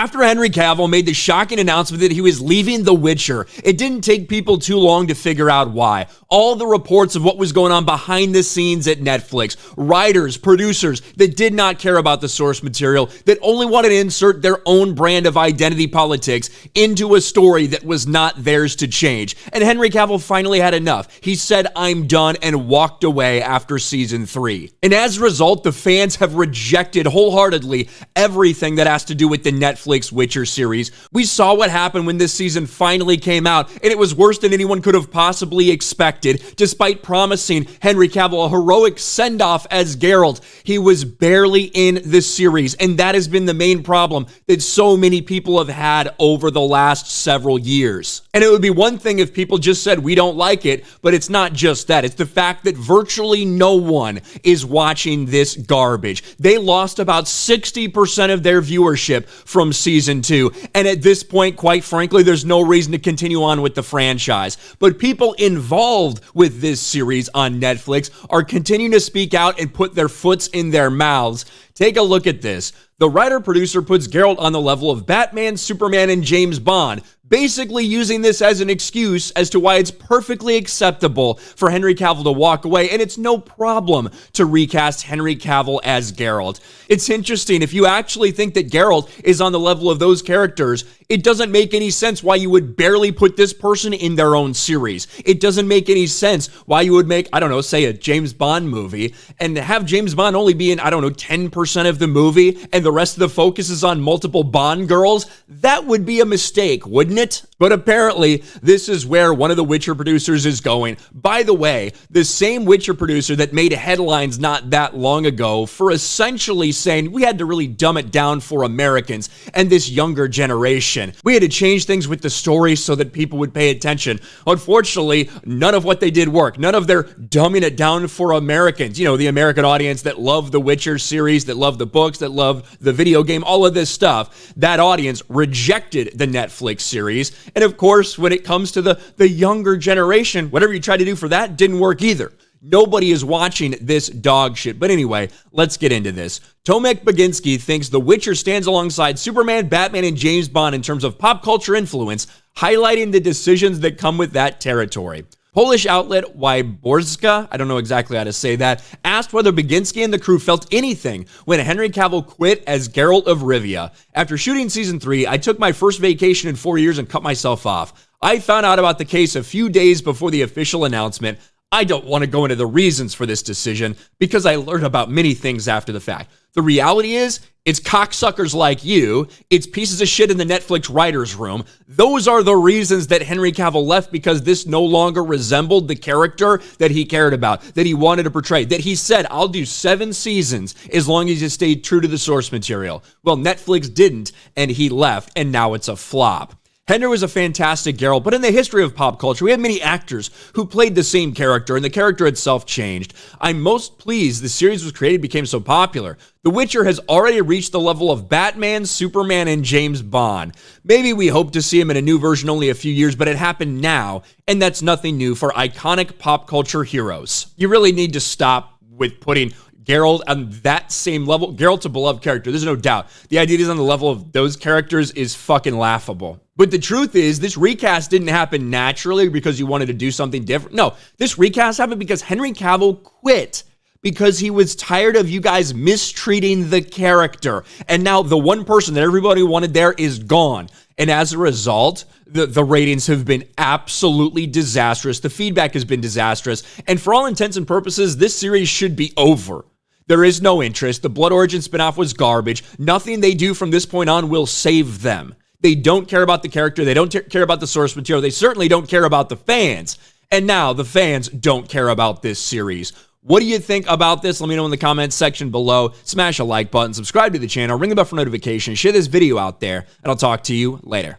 After Henry Cavill made the shocking announcement that he was leaving The Witcher, it didn't take people too long to figure out why. All the reports of what was going on behind the scenes at Netflix, writers, producers that did not care about the source material, that only wanted to insert their own brand of identity politics into a story that was not theirs to change. And Henry Cavill finally had enough. He said, "I'm done," and walked away after season 3. And as a result, the fans have rejected wholeheartedly everything that has to do with the Netflix Witcher series. We saw what happened when this season finally came out, and it was worse than anyone could have possibly expected. Despite promising Henry Cavill a heroic send-off as Geralt, he was barely in the series, and that has been the main problem that so many people have had over the last several years. And it would be one thing if people just said, "We don't like it," but it's not just that. It's the fact that virtually no one is watching this garbage. They lost about 60% of their viewership from season 2, and at this point, quite frankly, there's no reason to continue on with the franchise. But people involved with this series on Netflix are continuing to speak out and put their foots in their mouths. Take a look at this. The writer-producer puts Geralt on the level of Batman, Superman, and James Bond, basically using this as an excuse as to why it's perfectly acceptable for Henry Cavill to walk away, and it's no problem to recast Henry Cavill as Geralt. It's interesting, if you actually think that Geralt is on the level of those characters, it doesn't make any sense why you would barely put this person in their own series. It doesn't make any sense why you would make, I don't know, say a James Bond movie, and have James Bond only be in, 10% of the movie, and the rest of the focus is on multiple Bond girls. That would be a mistake, wouldn't it? But apparently, this is where one of the Witcher producers is going. By the way, the same Witcher producer that made headlines not that long ago for essentially saying we had to really dumb it down for Americans and this younger generation. We had to change things with the story so that people would pay attention. Unfortunately, none of what they did worked. None of their dumbing it down for Americans. You know, the American audience that love the Witcher series, that love the books, that love the video game, all of this stuff. That audience rejected the Netflix series. And of course, when it comes to the younger generation, whatever you try to do for that didn't work either. Nobody is watching this dog shit. But anyway, let's get into this. Tomek Baginski thinks The Witcher stands alongside Superman, Batman, and James Bond in terms of pop culture influence, highlighting the decisions that come with that territory. Polish outlet Wyborska, I don't know exactly how to say that, asked whether Baginski and the crew felt anything when Henry Cavill quit as Geralt of Rivia. After shooting season 3, I took my first vacation in 4 years and cut myself off. I found out about the case a few days before the official announcement. I don't want to go into the reasons for this decision because I learned about many things after the fact. The reality is, it's cocksuckers like you, it's pieces of shit in the Netflix writer's room. Those are the reasons that Henry Cavill left, because this no longer resembled the character that he cared about, that he wanted to portray, that he said, I'll do 7 seasons as long as you stay true to the source material. Well, Netflix didn't, and he left, and now it's a flop. Henry was a fantastic Geralt, but in the history of pop culture, we have many actors who played the same character, and the character itself changed. I'm most pleased the series was created became so popular. The Witcher has already reached the level of Batman, Superman, and James Bond. Maybe we hope to see him in a new version only a few years, but it happened now, and that's nothing new for iconic pop culture heroes. You really need to stop with putting Geralt on that same level. Geralt's a beloved character, there's no doubt. The idea he's on the level of those characters is fucking laughable. But the truth is, this recast didn't happen naturally because you wanted to do something different. No, this recast happened because Henry Cavill quit because he was tired of you guys mistreating the character. And now the one person that everybody wanted there is gone. And as a result, the ratings have been absolutely disastrous. The feedback has been disastrous. And for all intents and purposes, this series should be over. There is no interest. The Blood Origin spinoff was garbage. Nothing they do from this point on will save them. They don't care about the character. They don't care about the source material. They certainly don't care about the fans. And now the fans don't care about this series. What do you think about this? Let me know in the comments section below. Smash a like button, subscribe to the channel, ring the bell for notifications, share this video out there, and I'll talk to you later.